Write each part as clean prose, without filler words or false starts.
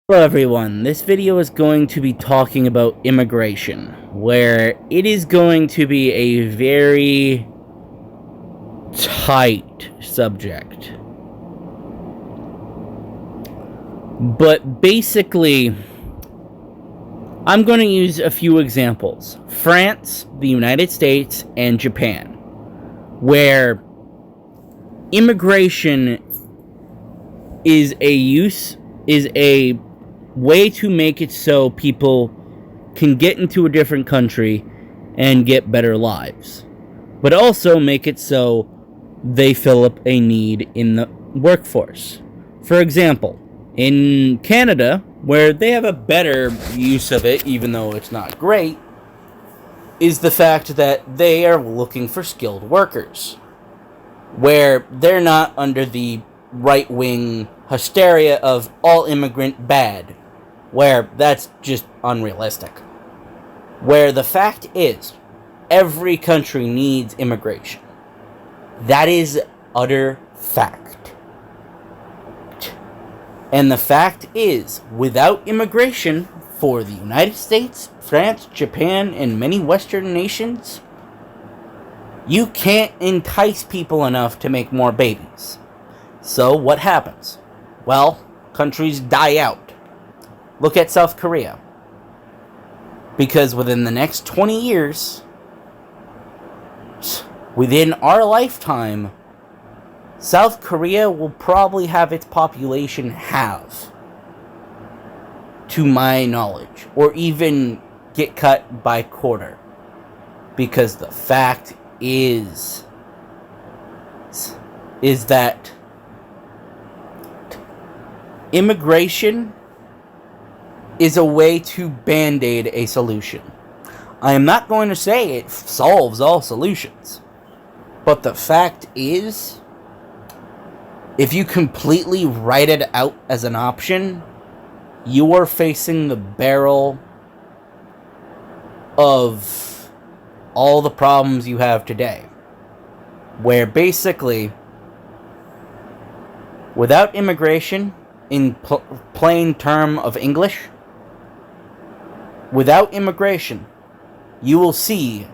Hello everyone, this video is going to be talking about immigration, where it is going to be a very tight subject. But basically, I'm going to use a few examples. France, the United States, and Japan, where immigration is a way to make it so people can get into a different country and get better lives, but also make it so they fill up a need in the workforce. For example, in Canada, where they have a better use of it, even though it's not great, is the fact that they are looking for skilled workers, where they're not under the right-wing hysteria of all immigrant bad, where that's just unrealistic. Where the fact is, every country needs immigration. That is utter fact. And the fact is, without immigration for the United States, France, Japan, and many Western nations, you can't entice people enough to make more babies. So what happens? Well, countries die out. Look at South Korea. Because within the next 20 years, within our lifetime, South Korea will probably have its population halve, to my knowledge, or even get cut by quarter. Because the fact is that immigration is a way to band-aid a solution. I am not going to say it solves all solutions, but the fact is, if you completely write it out as an option, you are facing the barrel of all the problems you have today. Where basically, without immigration, in plain term of English, without immigration, you will see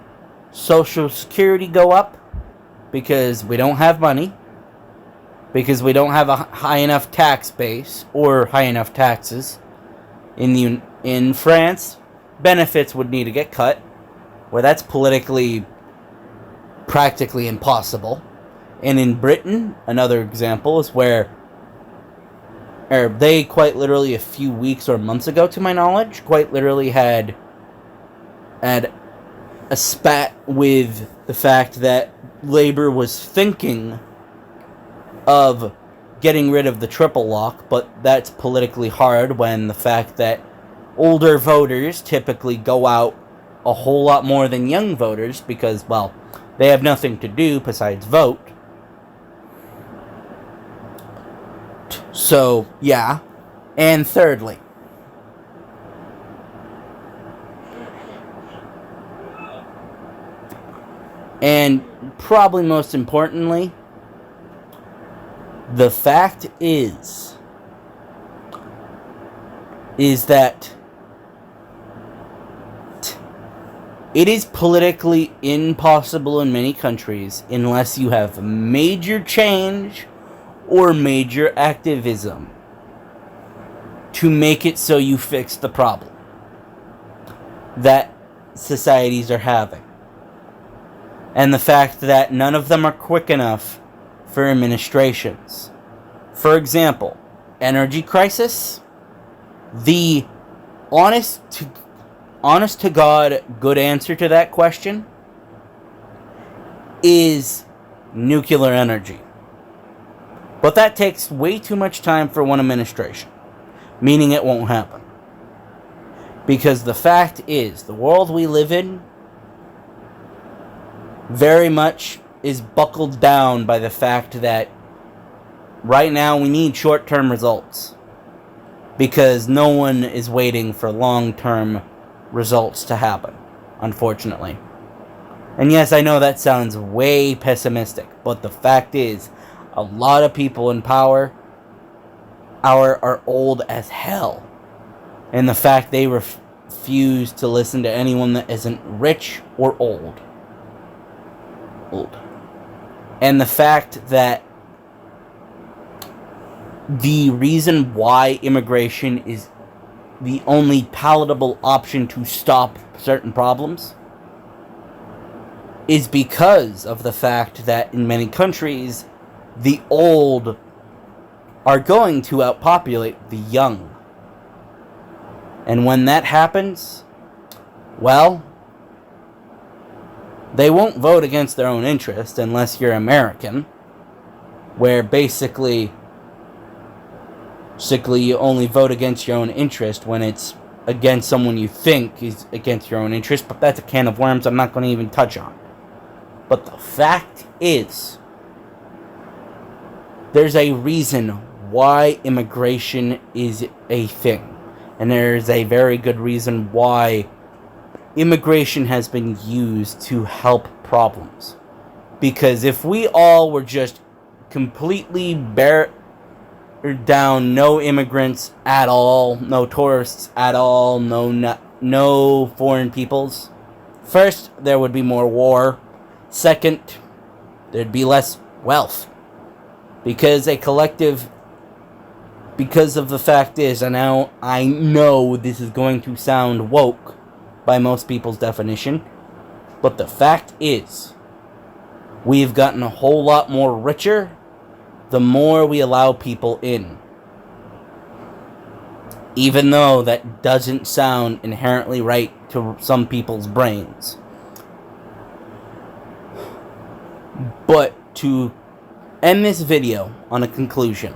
Social Security go up because we don't have money, because we don't have a high enough tax base or high enough taxes. In France, benefits would need to get cut, where that's politically practically impossible. And in Britain, another example is where they quite literally a few weeks or months ago, to my knowledge, quite literally had a spat with the fact that Labour was thinking of getting rid of the triple lock, but that's politically hard when the fact that older voters typically go out a whole lot more than young voters because, well, they have nothing to do besides vote. So, yeah. And thirdly, and probably most importantly, the fact is that it is politically impossible in many countries unless you have major change or major activism to make it so you fix the problem that societies are having. And the fact that none of them are quick enough for administrations. For example, energy crisis. The honest to God good answer to that question is nuclear energy. But that takes way too much time for one administration, meaning it won't happen. Because the fact is, the world we live in very much is buckled down by the fact that right now we need short-term results. Because no one is waiting for long-term results to happen, unfortunately. And yes, I know that sounds way pessimistic, but the fact is, a lot of people in power are old as hell. And the fact they refuse to listen to anyone that isn't rich or old. And the fact that the reason why immigration is the only palatable option to stop certain problems is because of the fact that in many countries, the old are going to outpopulate the young. And when that happens, well, they won't vote against their own interest unless you're American, where basically you only vote against your own interest when it's against someone you think is against your own interest, but that's a can of worms I'm not going to even touch on. But the fact is, there's a reason why immigration is a thing. And there's a very good reason why immigration has been used to help problems. Because if we all were just completely bare down, no immigrants at all, no tourists at all, no foreign peoples, first, there would be more war. Second, there'd be less wealth. Because of the fact is, and now I know this is going to sound woke by most people's definition, but the fact is, we've gotten a whole lot more richer the more we allow people in. Even though that doesn't sound inherently right to some people's brains. But to end this video on a conclusion,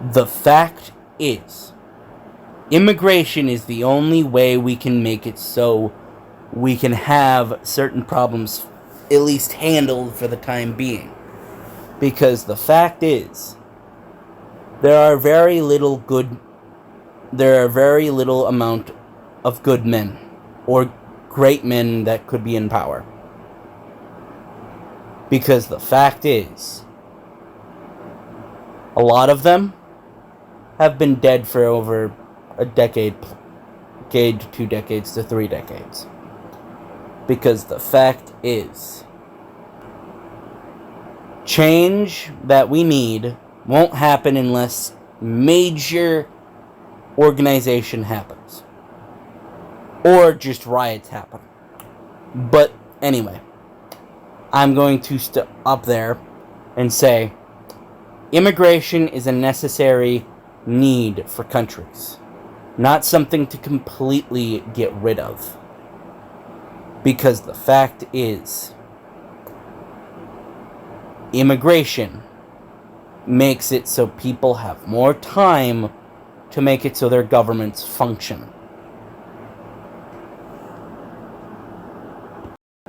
the fact is, immigration is the only way we can make it so we can have certain problems at least handled for the time being. Because the fact is, there are very little amount of good men or great men that could be in power. Because the fact is, a lot of them have been dead for over a decade to 2 decades to 3 decades. Because the fact is, change that we need won't happen unless major organization happens. Or just riots happen. But anyway, I'm going to stop there and say, immigration is a necessary need for countries, not something to completely get rid of. Because the fact is, immigration makes it so people have more time to make it so their governments function.